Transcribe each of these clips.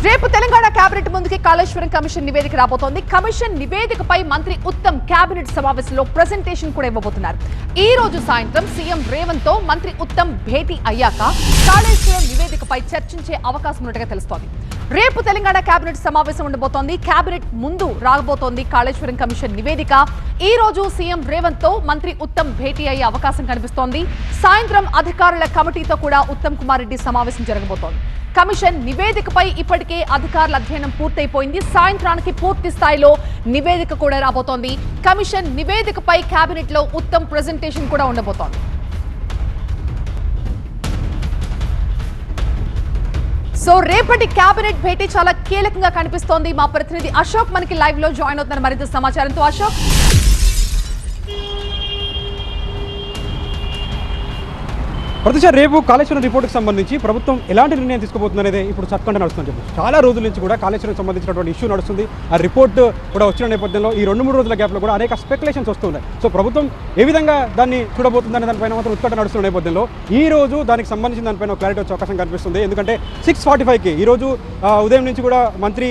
రేపు తెలంగాణ కేబినెట్ ముందుకి కాళేశ్వరం కమిషన్ నివేదిక రాబోతోంది. కమిషన్ నివేదికపై మంత్రి ఉత్తమ్ కేబినెట్ సమావేశంలో ప్రెజెంటేషన్ కూడా ఇవ్వబోతున్నారు. ఈ రోజు సాయంత్రం సీఎం రేవంత్ తో మంత్రి ఉత్తమ్ భేటీ అయ్యాక కాళేశ్వరం నివేదికపై చర్చించే అవకాశం ఉన్నట్టుగా తెలుస్తోంది. రేపు తెలంగాణ కేబినెట్ సమావేశం ఉండబోతోంది. కేబినెట్ ముందు రాబోతోంది కాళేశ్వరం కమిషన్ నివేదిక. ఈ రోజు సీఎం రేవంత్ తో మంత్రి ఉత్తమ్ భేటీ అయ్యే అవకాశం కనిపిస్తోంది. సాయంత్రం అధికారుల కమిటీతో కూడా ఉత్తమ్ కుమార్ రెడ్డి సమావేశం జరగబోతోంది. కమిషన్ నివేదికపై ఇప్పటికే అధికారుల అధ్యయనం పూర్తయిపోయింది. సాయంత్రానికి పూర్తి స్థాయిలో నివేదిక కూడా రాబోతోంది. కమిషన్ నివేదికపై కేబినెట్ లో ఉత్తమ్ ప్రెజెంటేషన్ కూడా ఉండబోతోంది. సో రేపటి కేబినెట్ భేటీ చాలా కీలకంగా కనిపిస్తోంది. మా ప్రతినిధి అశోక్ మనకి లైవ్ లో జాయిన్ అవుతున్నారు మరింత సమాచారంతో. అశోక్, ప్రతిశ రేపు కాళేశ్వరం రిపోర్టుకు సంబంధించి ప్రభుత్వం ఎలాంటి నిర్ణయం తీసుకోబోతుందనేది ఇప్పుడు చక్కగా నడుస్తుందని చెప్పి చాలా రోజుల నుంచి కూడా కాళేశ్వరం సంబంధించినటువంటి ఇష్యూ నడుస్తుంది. ఆ రిపోర్ట్ కూడా వచ్చిన నేపథ్యంలో ఈ 2-3 రోజుల గ్యాప్లో కూడా అనేక స్పెక్యులేషన్స్ వస్తున్నాయి. సో ప్రభుత్వం ఏ విధంగా దాన్ని చూడబోతుందనే దానిపైన మాత్రం ఉత్కంఠ నడుస్తున్న నేపథ్యంలో ఈ రోజు దానికి సంబంధించిన దానిపైన క్లారిటీ వచ్చే అవకాశం కనిపిస్తుంది. ఎందుకంటే 6:45కి ఈ రోజు ఉదయం నుంచి కూడా మంత్రి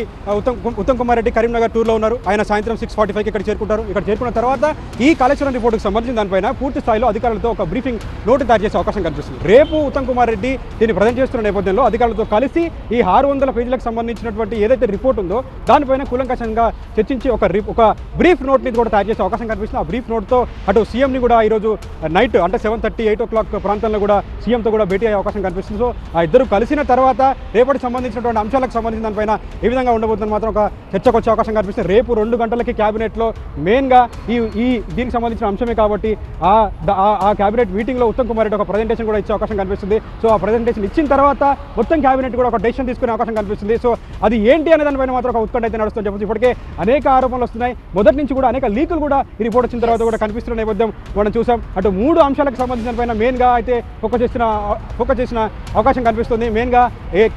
ఉత్తమ్ కుమార్ రెడ్డి కరీంనగర్ టూర్లో ఉన్నారు. ఆయన సాయంత్రం 6:45కి ఇక్కడ చేరుకుంటారు. ఇక్కడ చేరుకున్న తర్వాత ఈ కాళేశ్వరం రిపోర్టుకు సంబంధించిన దానిపైన పూర్తి స్థాయిలో అధికారులతో ఒక బ్రీఫింగ్ నోటు తయారు చేసే అవకాశం కనిపిస్తుంది. రేపు ఉత్తమ్ కుమార్ రెడ్డి దీన్ని ప్రజెంట్ చేస్తున్న నేపథ్యంలో అధికారులతో కలిసి ఈ 600 పేజీలకు సంబంధించినటువంటి ఏదైతే రిపోర్ట్ ఉందో దానిపైన కూలంకషంగా చర్చించి ఒక బ్రీఫ్ నోట్ని కూడా తయారు చేసే అవకాశం కనిపిస్తుంది. ఆ బ్రీఫ్ నోట్తో అటు సీఎంని కూడా ఈరోజు నైట్ అంటే 7:30, 8 o'clock ప్రాంతంలో కూడా సీఎంతో కూడా భేటీ అయ్యే అవకాశం కనిపిస్తుంది. సో ఆ ఇద్దరు కలిసిన తర్వాత రేపటికి సంబంధించినటువంటి అంశాలకు సంబంధించిన దానిపైన ఏ విధంగా ఉండబోతుందని మాత్రం ఒక చర్చకు వచ్చే అవకాశం కనిపిస్తుంది. రేపు 2 గంటలకి క్యాబినెట్లో మెయిన్గా ఈ దీనికి సంబంధించిన అంశమే కాబట్టి ఆ క్యాబినెట్ మీటింగ్లో ఉత్తమ్ కుమార్ రెడ్డి ఒక ప్రజెంటేషన్ కూడా ఇచ్చే అవకాశం కనిపిస్తుంది. సో ఆ ప్రజెంటేషన్ ఇచ్చిన తర్వాత మొత్తం క్యాబినెట్ కూడా ఒక డెసిషన్ తీసుకునే అవకాశం కనిపిస్తుంది. సో అది ఏంటి అనే దానిపైన మాత్రం ఒక ఉత్కంఠ అయితే నడుస్తుంది చెప్పచ్చు. ఇప్పటికే అనేక ఆరోపణలు వస్తున్నాయి. మొదటి నుంచి కూడా అనేక లీకులు కూడా ఈ రిపోర్ట్ వచ్చిన తర్వాత కూడా కనిపిస్తున్న నేపథ్యం మనం చూసాం. అటు 3 అంశాలకు సంబంధించిన పైన మెయిన్గా అయితే ఫోకస్ చేసిన అవకాశం కనిపిస్తుంది. మెయిన్గా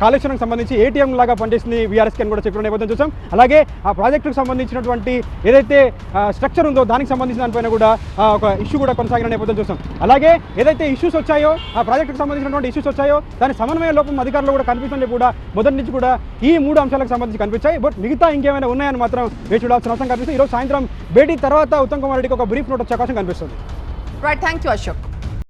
కాళేశ్వరం సంబంధించి ఏటీఎం లాగా పనిచేసింది వీఆర్ఎస్కి అని కూడా చెప్పిన నేపథ్యం చూసాం. అలాగే ఆ ప్రాజెక్టుకు సంబంధించినటువంటి ఏదైతే స్ట్రక్చర్ ఉందో దానికి సంబంధించిన దానిపైన కూడా ఒక ఇష్యూ కూడా కొనసాగిన నేపథ్యం చూసాం. అలాగే ఏదైతే ఇష్యూస్ వచ్చాయో ఆ ప్రాజెక్టుకు సంబంధించినటువంటి ఇష్యూస్ వచ్చాయో దాని సమన్వయ లోపం అధికారులు కూడా కనిపిస్తుంది. కూడా మొదటి నుంచి కూడా ఈ 3 అంశాలకు సంబంధించి కనిపించాయి. బట్ మిగతా ఇంకేమైనా ఉన్నాయని మాత్రం వేచి చూడాల్సిన అవసరం కనిపిస్తుంది. ఈరోజు సాయంత్రం భేటీ తర్వాత ఉత్తమ్ కుమార్ రెడ్డికి ఒక బ్రీఫ్ నోట్ వచ్చే అవకాశం కనిపిస్తుంది. Right, thank you Ashok.